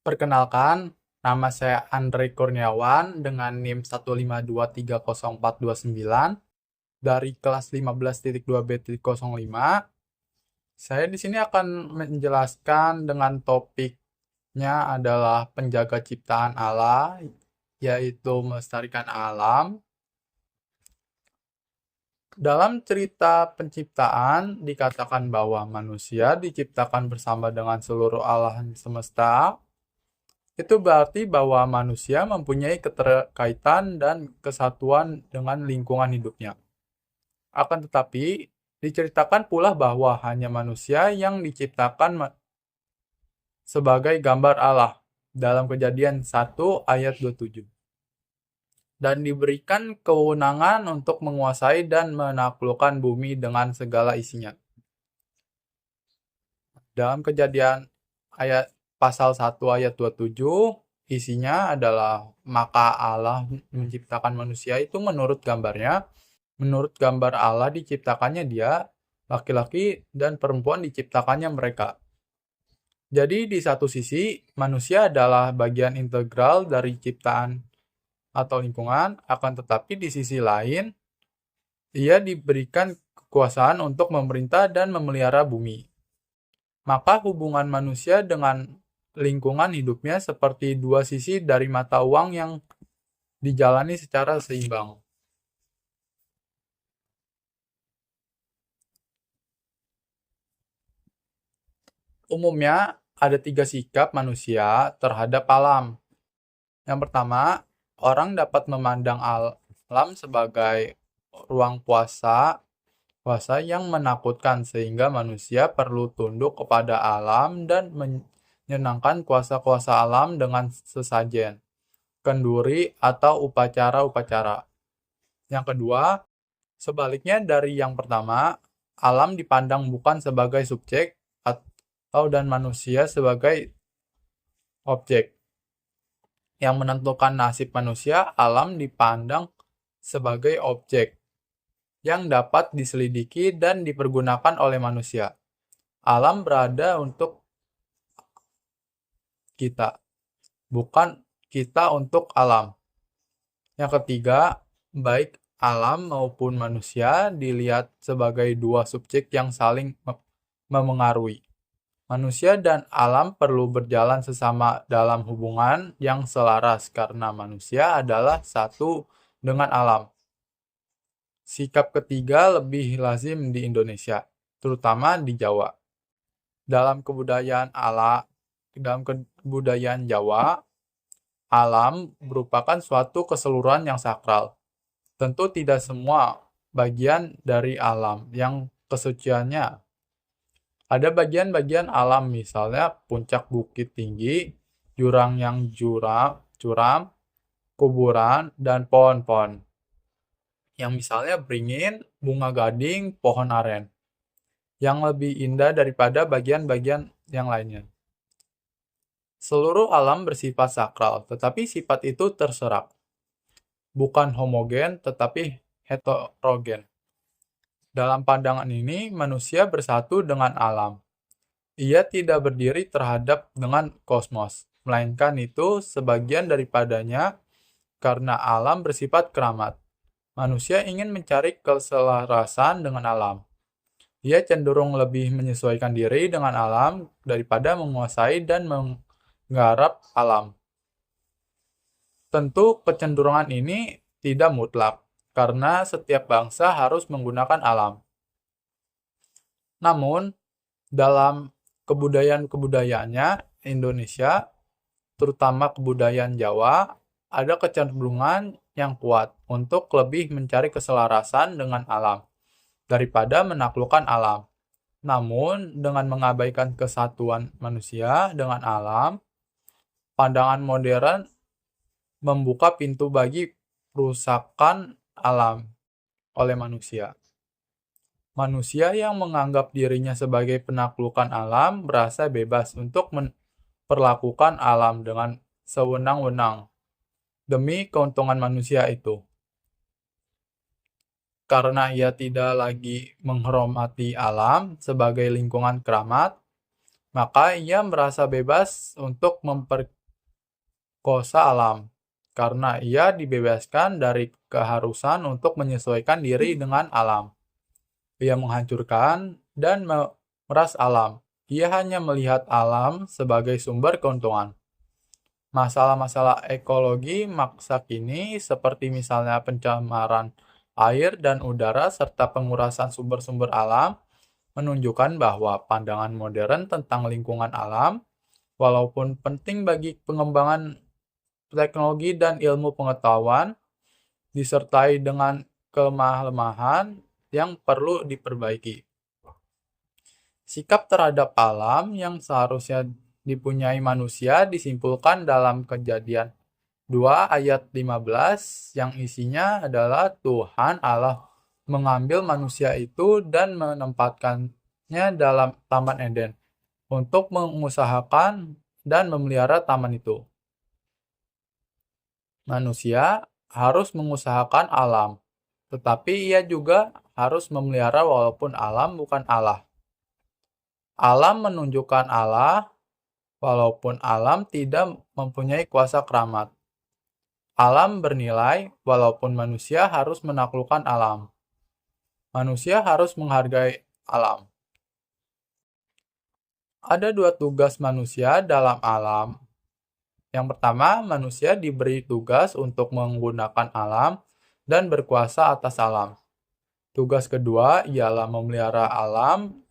Perkenalkan, nama saya Andre Kurniawan dengan NIM 152304299 dari kelas 15.2B.05. Saya di sini akan menjelaskan dengan topiknya adalah penjaga ciptaan Allah, yaitu melestarikan alam. Dalam cerita penciptaan dikatakan bahwa manusia diciptakan bersama dengan seluruh alam semesta. Itu berarti bahwa manusia mempunyai keterkaitan dan kesatuan dengan lingkungan hidupnya. Akan tetapi, diceritakan pula bahwa hanya manusia yang diciptakan sebagai gambar Allah dalam Kejadian 1 ayat 27. Dan diberikan kewenangan untuk menguasai dan menaklukkan bumi dengan segala isinya. Dalam Kejadian ayat pasal 1 ayat 27, isinya adalah maka Allah menciptakan manusia itu menurut gambarnya. Menurut gambar Allah diciptakannya dia, laki-laki dan perempuan diciptakannya mereka. Jadi di satu sisi, manusia adalah bagian integral dari ciptaan atau lingkungan, akan tetapi di sisi lain, ia diberikan kekuasaan untuk memerintah dan memelihara bumi. Maka hubungan manusia dengan lingkungan hidupnya seperti dua sisi dari mata uang yang dijalani secara seimbang. Umumnya ada 3 sikap manusia terhadap alam. Yang pertama, orang dapat memandang alam sebagai ruang puasa yang menakutkan sehingga manusia perlu tunduk kepada alam dan menyenangkan kuasa-kuasa alam dengan sesajen, kenduri, atau upacara-upacara. Yang kedua, sebaliknya dari yang pertama, alam dipandang bukan sebagai subjek dan manusia sebagai objek. Yang menentukan nasib manusia, alam dipandang sebagai objek yang dapat diselidiki dan dipergunakan oleh manusia. Alam berada untuk kita, bukan kita untuk alam. Yang ketiga, baik alam maupun manusia dilihat sebagai dua subjek yang saling memengaruhi. Manusia dan alam perlu berjalan sesama dalam hubungan yang selaras karena manusia adalah satu dengan alam. Sikap ketiga lebih lazim di Indonesia, terutama di Jawa. Dalam kebudayaan Jawa, alam merupakan suatu keseluruhan yang sakral. Tentu tidak semua bagian dari alam yang kesuciannya. Ada bagian-bagian alam, misalnya puncak bukit tinggi, jurang yang curam, kuburan, dan pohon-pohon. Yang misalnya beringin, bunga gading, pohon aren. Yang lebih indah daripada bagian-bagian yang lainnya. Seluruh alam bersifat sakral, tetapi sifat itu terserak. Bukan homogen, tetapi heterogen. Dalam pandangan ini, manusia bersatu dengan alam. Ia tidak berdiri terhadap dengan kosmos, melainkan itu sebagian daripadanya karena alam bersifat keramat. Manusia ingin mencari keselarasan dengan alam. Ia cenderung lebih menyesuaikan diri dengan alam daripada menguasai dan menggarap alam. Tentu kecenderungan ini tidak mutlak, karena setiap bangsa harus menggunakan alam. Namun, dalam kebudayaan-kebudayaannya Indonesia, terutama kebudayaan Jawa, ada kecenderungan yang kuat untuk lebih mencari keselarasan dengan alam daripada menaklukkan alam. Namun, dengan mengabaikan kesatuan manusia dengan alam, pandangan modern membuka pintu bagi perusakan alam oleh manusia. Manusia yang menganggap dirinya sebagai penaklukan alam merasa bebas untuk memperlakukan alam dengan sewenang-wenang demi keuntungan manusia itu. Karena ia tidak lagi menghormati alam sebagai lingkungan keramat, maka ia merasa bebas untuk kosa alam, karena ia dibebaskan dari keharusan untuk menyesuaikan diri dengan alam. Ia menghancurkan dan memeras alam. Ia hanya melihat alam sebagai sumber keuntungan. Masalah-masalah ekologi masa kini seperti misalnya pencemaran air dan udara serta pengurasan sumber-sumber alam menunjukkan bahwa pandangan modern tentang lingkungan alam, walaupun penting bagi pengembangan teknologi dan ilmu pengetahuan, disertai dengan kelemahan yang perlu diperbaiki. Sikap terhadap alam yang seharusnya dipunyai manusia disimpulkan dalam Kejadian 2 ayat 15 yang isinya adalah Tuhan Allah mengambil manusia itu dan menempatkannya dalam Taman Eden untuk mengusahakan dan memelihara taman itu. Manusia harus mengusahakan alam, tetapi ia juga harus memelihara walaupun alam bukan Allah. Alam menunjukkan Allah, walaupun alam tidak mempunyai kuasa keramat. Alam bernilai, walaupun manusia harus menaklukkan alam. Manusia harus menghargai alam. Ada dua tugas manusia dalam alam. Yang pertama, manusia diberi tugas untuk menggunakan alam dan berkuasa atas alam. Tugas kedua ialah memelihara alam.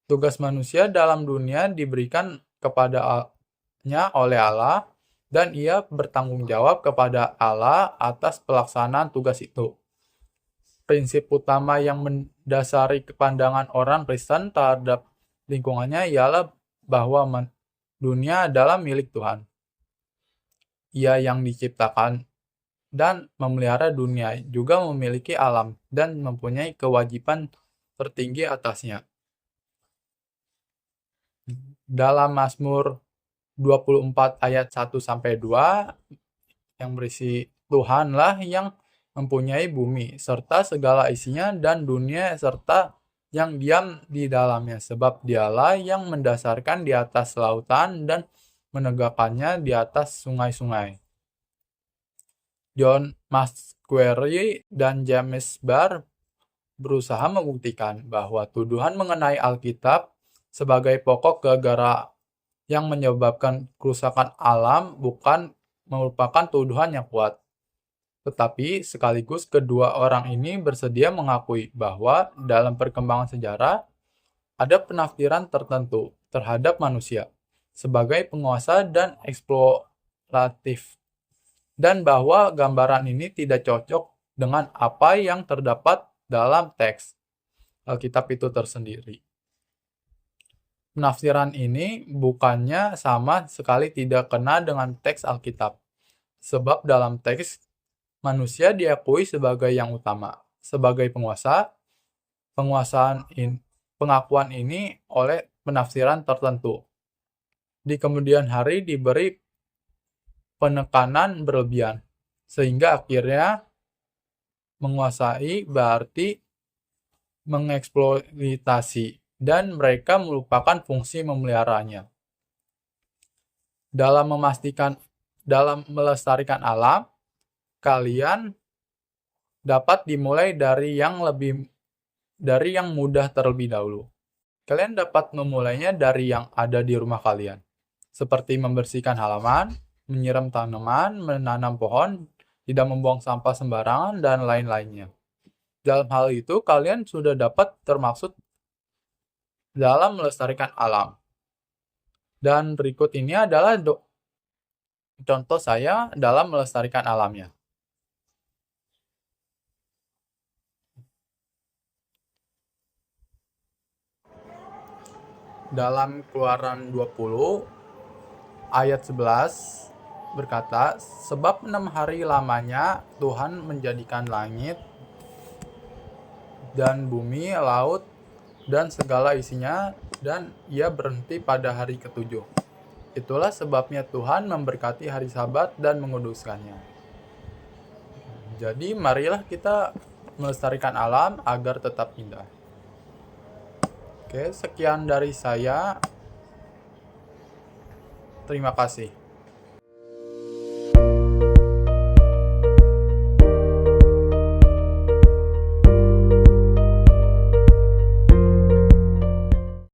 Tugas manusia dalam dunia diberikan kepadanya oleh Allah, dan ia bertanggung jawab kepada Allah atas pelaksanaan tugas itu. Prinsip utama yang mendasari pandangan orang Kristen terhadap lingkungannya ialah bahwa dunia adalah milik Tuhan. Ia yang diciptakan dan memelihara dunia juga memiliki alam dan mempunyai kewajiban tertinggi atasnya. Dalam Mazmur 24 ayat 1-2 yang berisi Tuhanlah yang mempunyai bumi serta segala isinya dan dunia serta yang diam di dalamnya, sebab dialah yang mendasarkan di atas lautan dan menegakkannya di atas sungai-sungai. John Maxwell dan James Barr berusaha membuktikan bahwa tuduhan mengenai Alkitab sebagai pokok gegara yang menyebabkan kerusakan alam bukan merupakan tuduhan yang kuat. Tetapi sekaligus kedua orang ini bersedia mengakui bahwa dalam perkembangan sejarah ada penafsiran tertentu terhadap manusia sebagai penguasa dan eksploratif, dan bahwa gambaran ini tidak cocok dengan apa yang terdapat dalam teks Alkitab itu tersendiri. Penafsiran ini bukannya sama sekali tidak kena dengan teks Alkitab, sebab dalam teks manusia diakui sebagai yang utama, sebagai penguasa. Pengakuan ini oleh penafsiran tertentu di kemudian hari diberi penekanan berlebihan, sehingga akhirnya menguasai berarti mengeksploitasi, dan mereka melupakan fungsi memeliharanya. Dalam melestarikan alam, kalian dapat dimulai dari yang mudah terlebih dahulu. Kalian dapat memulainya dari yang ada di rumah kalian, seperti membersihkan halaman, menyiram tanaman, menanam pohon, tidak membuang sampah sembarangan, dan lain-lainnya. Dalam hal itu, kalian sudah dapat termaksud dalam melestarikan alam. Dan berikut ini adalah contoh saya dalam melestarikan alamnya. Dalam Keluaran 20 ayat 11 berkata, sebab 6 hari lamanya Tuhan menjadikan langit dan bumi, laut, dan segala isinya, dan ia berhenti pada hari ketujuh. Itulah sebabnya Tuhan memberkati hari Sabat dan menguduskannya. Jadi marilah kita melestarikan alam agar tetap indah. Oke, sekian dari saya. Terima kasih.